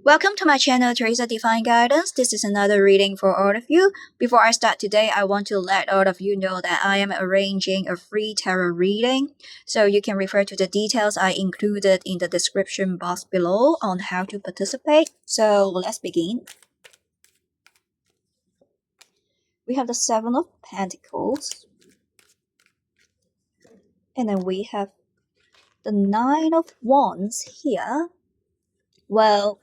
Welcome to my channel, Teresa Divine Guidance. This is another reading for all of you. Before I start today, I want to let all of you know that I am arranging a free tarot reading, so you can refer to the details I included in the description box below on how to participate. So let's begin. We have the Seven of Pentacles, and then we have the Nine of Wands here. Well,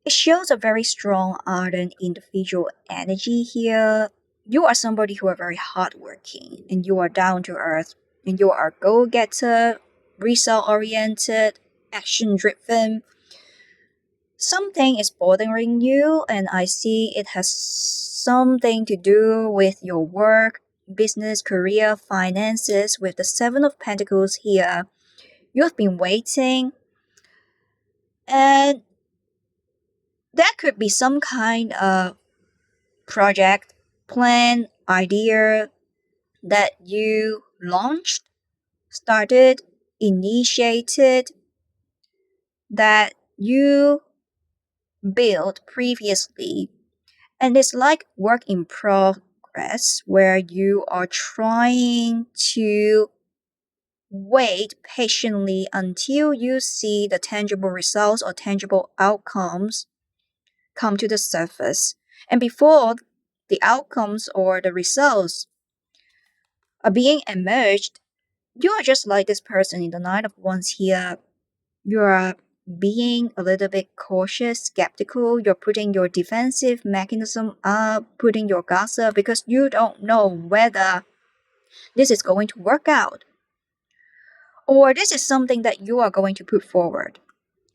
it shows a very strong, ardent individual energy here. You are somebody who are very hardworking, and you are down to earth, and you are a go-getter, result-oriented, action-driven. Something is bothering you, and I see it has something to do with your work, business, career, finances. With the Seven of Pentacles here, you have been waiting, and that could be some kind of project, plan, idea that you launched, started, initiated, that you built previously. And it's like work in progress where you are trying to wait patiently until you see the tangible results or tangible outcomes come to the surface. And before the outcomes or the results are being emerged, you are just like this person in the Nine of Wands here. You are being a little bit cautious, skeptical. You're putting your defensive mechanism up, putting your guards up because you don't know whether this is going to work out or this is something that you are going to put forward.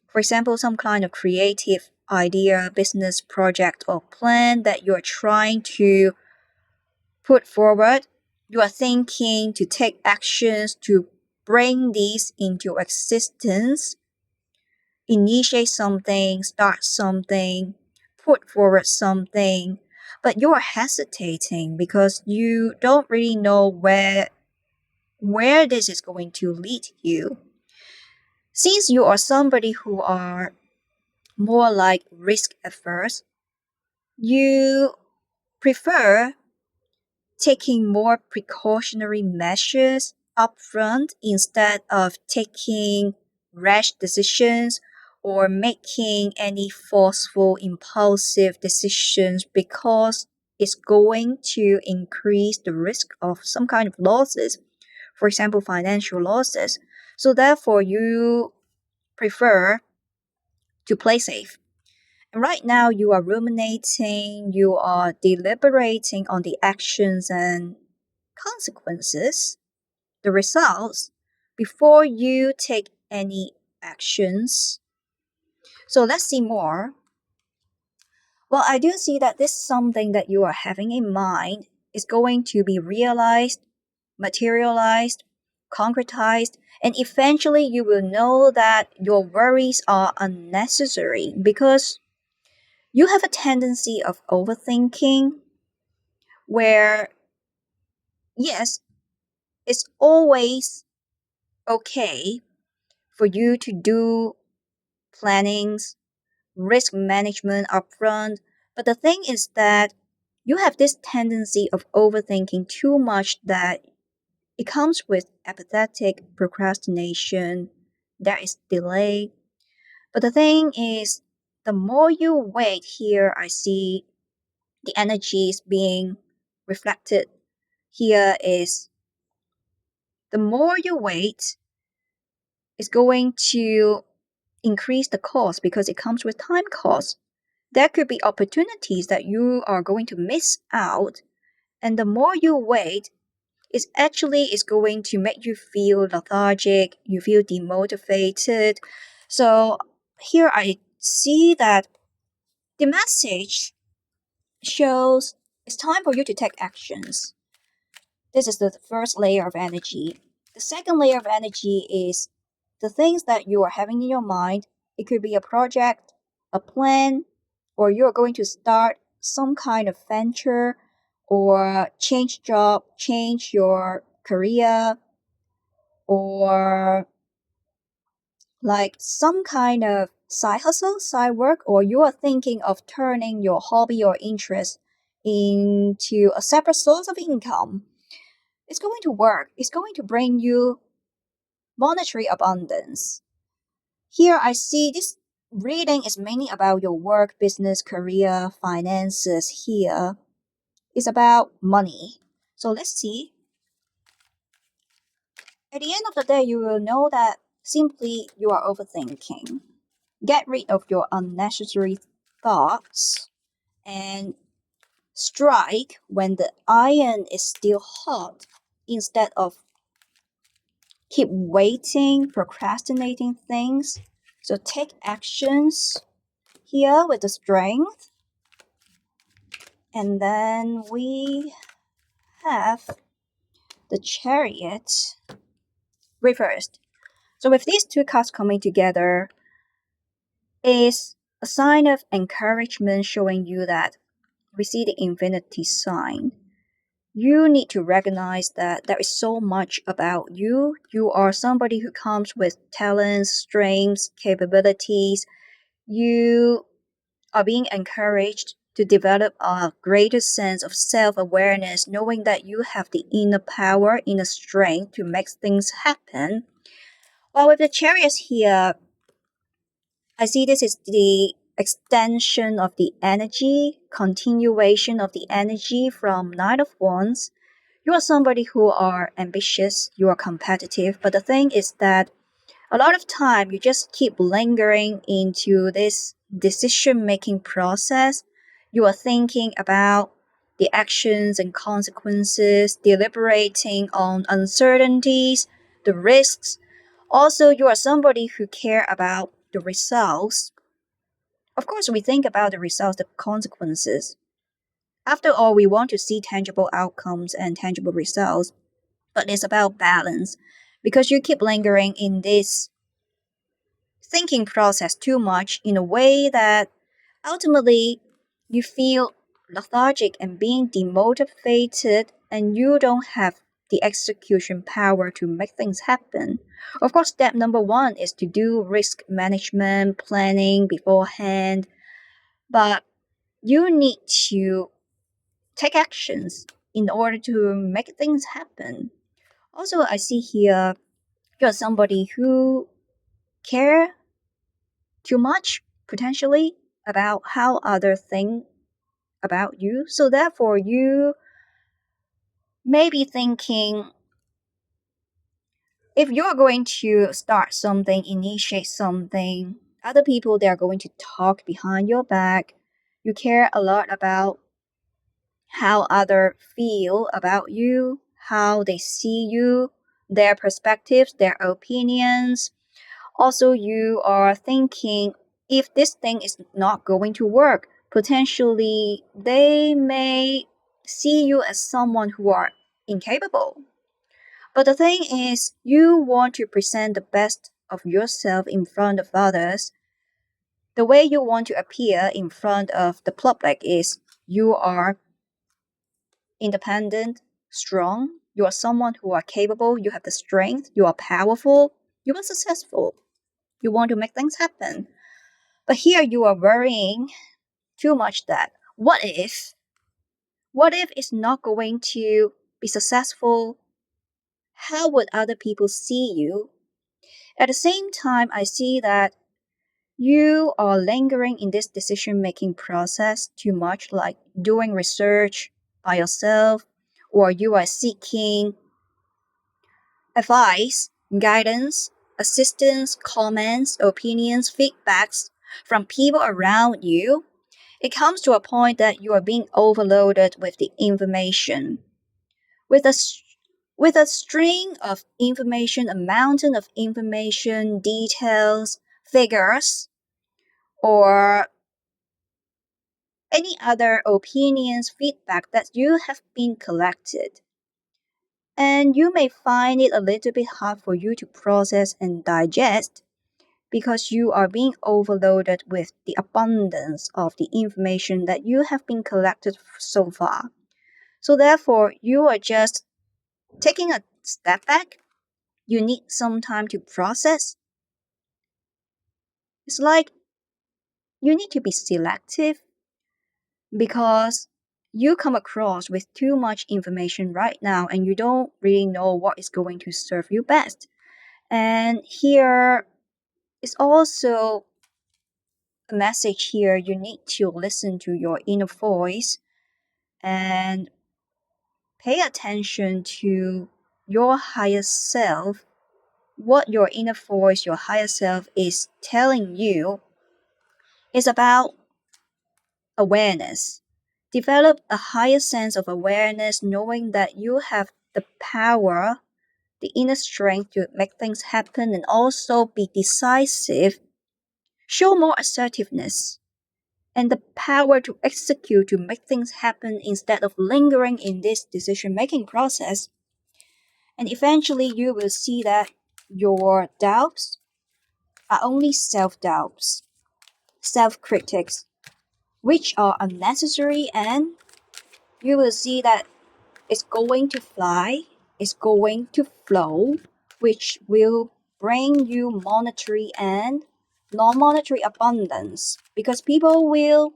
For example, some kind of creative idea, business project, or plan that you're trying to put forward. You are thinking to take actions to bring these into existence, initiate something, start something, put forward something, but you are hesitating because you don't really know where this is going to lead you. Since you are somebody who are more like risk averse, you prefer taking more precautionary measures upfront instead of taking rash decisions or making any forceful, impulsive decisions because it's going to increase the risk of some kind of losses, for example, financial losses. So therefore, you prefer to play safe. And right now, you are ruminating, you are deliberating on the actions and consequences, the results, before you take any actions. So let's see more. Well, I do see that this something that you are having in mind is going to be realized, materialized, concretized, and eventually you will know that your worries are unnecessary because you have a tendency of overthinking where, yes, it's always okay for you to do plannings, risk management upfront. But the thing is that you have this tendency of overthinking too much that it comes with apathetic procrastination. There is delay. But the thing is, the more you wait here, I see the energies being reflected here is the more you wait is going to increase the cost because it comes with time cost. There could be opportunities that you are going to miss out, and the more you wait, it actually is going to make you feel lethargic, you feel demotivated. So here I see that the message shows it's time for you to take actions. This is the first layer of energy. The second layer of energy is the things that you are having in your mind. It could be a project, a plan, or you're going to start some kind of venture or change job, change your career, or like some kind of side hustle, side work, or you are thinking of turning your hobby or interest into a separate source of income, it's going to work. It's going to bring you monetary abundance. Here I see this reading is mainly about your work, business, career, finances. Here is about money. So let's see. At the end of the day, you will know that simply you are overthinking. Get rid of your unnecessary thoughts and strike when the iron is still hot instead of keep waiting, procrastinating things. So take actions here with the strength. And then we have the chariot reversed. So with these two cards coming together is a sign of encouragement showing you that we see the infinity sign. You need to recognize that there is so much about you. You are somebody who comes with talents, strengths, capabilities. You are being encouraged to develop a greater sense of self awareness, knowing that you have the inner power, inner strength to make things happen. While with the chariots here, I see this is the extension of the energy, continuation of the energy from Knight of Wands. You are somebody who are ambitious, you are competitive, but the thing is that a lot of time you just keep lingering into this decision making process. You are thinking about the actions and consequences, deliberating on uncertainties, the risks. Also, you are somebody who care about the results. Of course, we think about the results, the consequences. After all, we want to see tangible outcomes and tangible results, but it's about balance because you keep lingering in this thinking process too much in a way that ultimately you feel lethargic and being demotivated and you don't have the execution power to make things happen. Of course, step number one is to do risk management planning beforehand, but you need to take actions in order to make things happen. Also, I see here you're somebody who care too much potentially about how others think about you. So therefore, you may be thinking if you're going to start something, initiate something, other people they are going to talk behind your back. You care a lot about how others feel about you, how they see you, their perspectives, their opinions. Also, you are thinking if this thing is not going to work, potentially they may see you as someone who are incapable. But the thing is, you want to present the best of yourself in front of others. The way you want to appear in front of the public is you are independent, strong, you are someone who are capable, you have the strength, you are powerful, you are successful. You want to make things happen. But here you are worrying too much that what if it's not going to be successful? How would other people see you? At the same time, I see that you are lingering in this decision making process too much, like doing research by yourself, or you are seeking advice, guidance, assistance, comments, opinions, feedbacks from people around you. It comes to a point that you are being overloaded with the information. With a, with a string of information, a mountain of information, details, figures, or any other opinions, feedback that you have been collected. And you may find it a little bit hard for you to process and digest because you are being overloaded with the abundance of the information that you have been collected so far. So therefore, you are just taking a step back. You need some time to process It's like you need to be selective because you come across with too much information right now and you don't really know what is going to serve you best. And here is also a message here you need to listen to your inner voice and pay attention to your higher self, what your inner voice, your higher self is telling you is about awareness. Develop a higher sense of awareness, knowing that you have the power, the inner strength to make things happen and also be decisive, show more assertiveness, and the power to execute to make things happen instead of lingering in this decision making process. And eventually, you will see that your doubts are only self doubts, self critics, which are unnecessary, and you will see that it's going to fly, it's going to flow, which will bring you monetary and non monetary abundance. Because people will,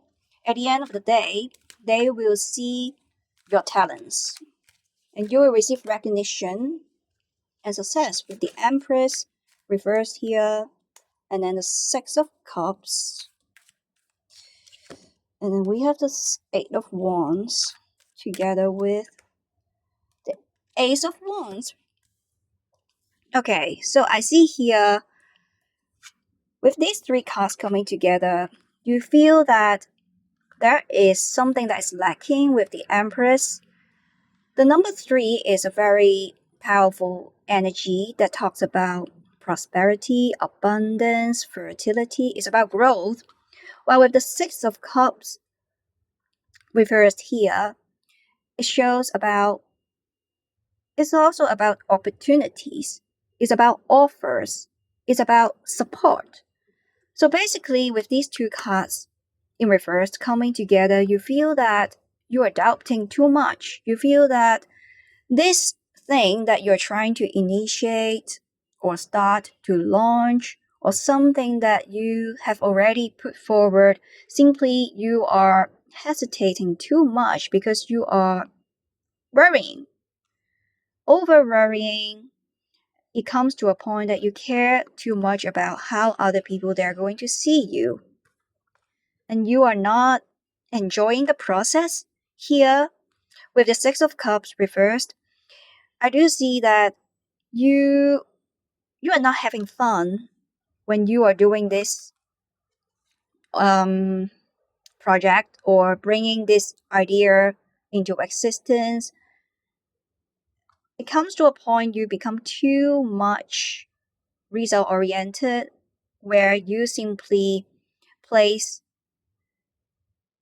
at the end of the day, they will see your talents and you will receive recognition and success with the Empress reversed here, and then the Six of Cups, and then we have the Eight of Wands together with the Ace of Wands. Okay, so I see here with these three cards coming together, you feel that there is something that is lacking with the Empress. The number three is a very powerful energy that talks about prosperity, abundance, fertility. It's about growth. While with the Six of Cups reversed here, it shows about, it's also about opportunities. It's about offers. It's about support. So basically, with these two cards in reverse coming together, you feel that you're doubting too much. You feel that this thing that you're trying to initiate or start to launch or something that you have already put forward, simply you are hesitating too much because you are worrying, over worrying. It comes to a point that you care too much about how other people they're going to see you and you are not enjoying the process. Here with the Six of Cups reversed, I do see that you are not having fun when you are doing this um, project or bringing this idea into existence. It comes to a point you become too much result oriented, where you simply place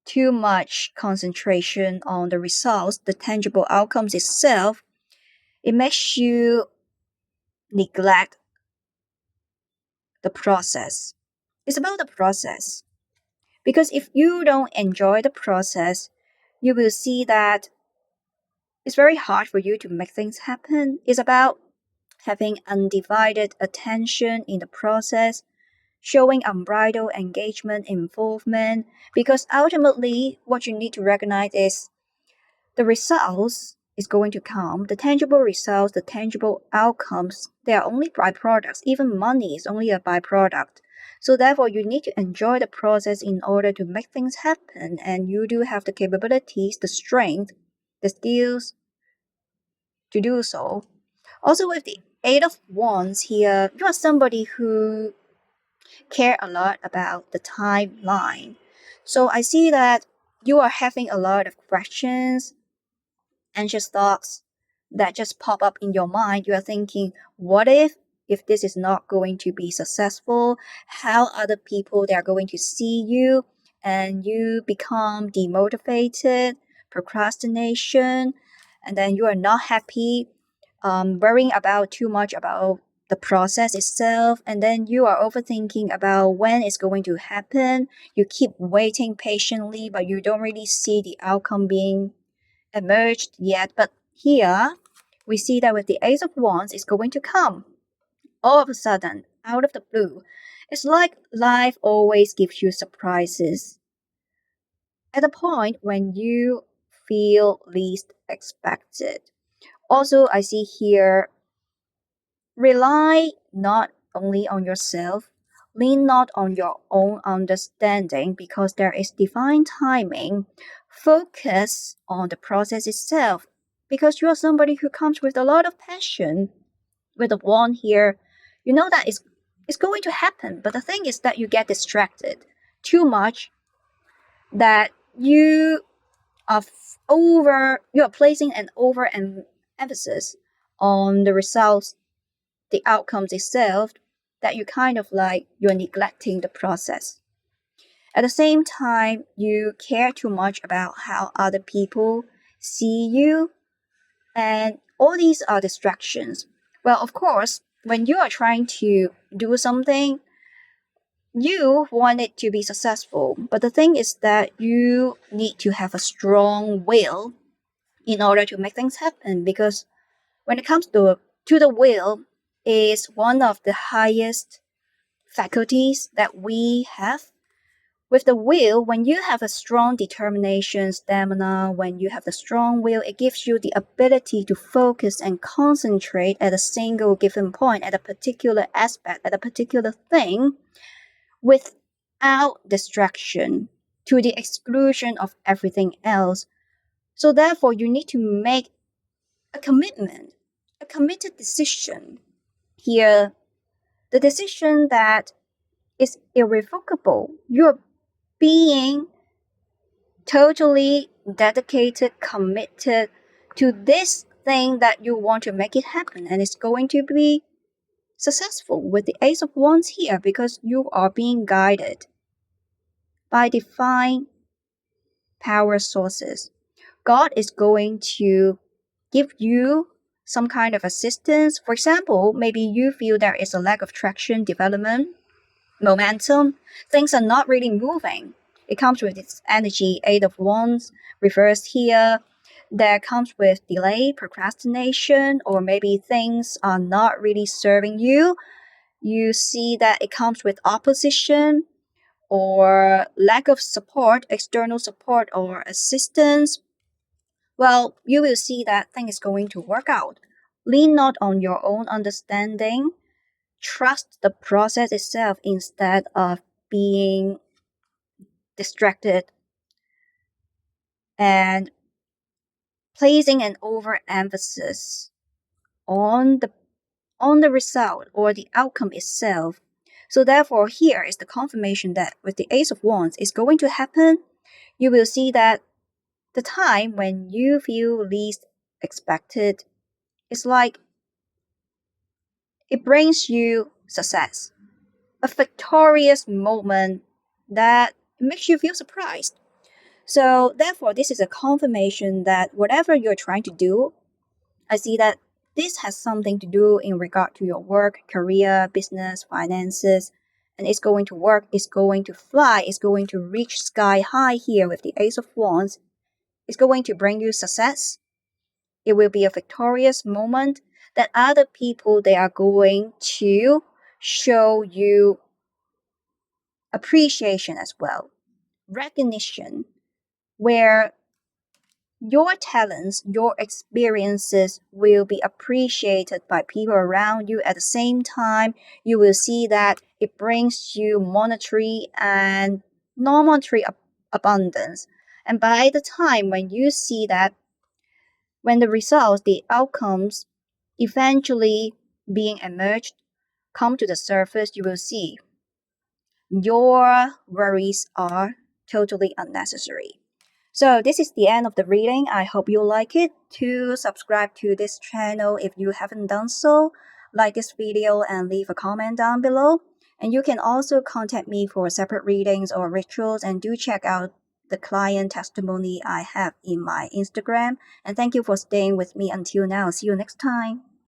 too much concentration on the results, the tangible outcomes itself. It makes you neglect the process. It's about the process. Because if you don't enjoy the process, you will see that it's very hard for you to make things happen. It's about having undivided attention in the process, showing unbridled engagement, involvement, because ultimately what you need to recognize is the results is going to come, the tangible results, the tangible outcomes, they are only byproducts. Even money is only a byproduct. So therefore you need to enjoy the process in order to make things happen, and you do have the capabilities, the strength, the skills to do so. Also with the Eight of Wands here, you are somebody who care a lot about the timeline. So I see that you are having a lot of questions, anxious thoughts that just pop up in your mind. You are thinking, what if this is not going to be successful? How other people they are going to see you? And you become demotivated, procrastination, and then you are not happy, worrying about too much about the process itself, and then you are overthinking about when it's going to happen. You keep waiting patiently, but you don't really see the outcome being emerged yet. But here we see that with the Ace of Wands, it's going to come all of a sudden, out of the blue. It's like life always gives you surprises at a point when you feel least expected. Also, I see here, rely not only on yourself, lean not on your own understanding because there is divine timing. Focus on the process itself because you are somebody who comes with a lot of passion. With the one here, you know that it's going to happen, but the thing is that you get distracted too much, that you are placing an over emphasis on the results, the outcomes itself, that you kind of like you're neglecting the process. At the same time, you care too much about how other people see you, and all these are distractions. Well, of course, when you are trying to do something, you want it to be successful, but the thing is that you need to have a strong will in order to make things happen, because when it comes to the will, is one of the highest faculties that we have. With the will, when you have a strong determination, stamina, when you have the strong will, it gives you the ability to focus and concentrate at a single given point, at a particular aspect, at a particular thing, without distraction, to the exclusion of everything else. So therefore, you need to make a commitment, a committed decision. Here, the decision that is irrevocable. You're being totally dedicated, committed to this thing that you want to make it happen, and it's going to be successful with the Ace of Wands here because you are being guided by divine power sources. God is going to give you some kind of assistance. For example, maybe you feel there is a lack of traction, development, momentum. Things are not really moving. It comes with its energy, Eight of Wands, reversed here. There comes with delay, procrastination, or maybe things are not really serving you. You see that it comes with opposition or lack of support, external support or assistance. Well, you will see that thing is going to work out. Lean not on your own understanding. Trust the process itself instead of being distracted and placing an overemphasis on the result or the outcome itself. So therefore, here is the confirmation that with the Ace of Wands is going to happen. You will see that the time when you feel least expected is like it brings you success, a victorious moment that makes you feel surprised. So therefore, this is a confirmation that whatever you're trying to do, I see that this has something to do in regard to your work, career, business, finances, and it's going to work, it's going to fly, it's going to reach sky high here with the Ace of Wands. It's going to bring you success. It will be a victorious moment that other people, they are going to show you appreciation as well, recognition, where your talents, your experiences will be appreciated by people around you. At the same time, you will see that it brings you monetary and non-monetary abundance. And by the time when you see that, when the results, the outcomes eventually being emerged, come to the surface, you will see your worries are totally unnecessary. So this is the end of the reading. I hope you like it. To subscribe to this channel if you haven't done so, like this video and leave a comment down below. And you can also contact me for separate readings or rituals, and do check out the client testimony I have in my Instagram. And thank you for staying with me until now. See you next time.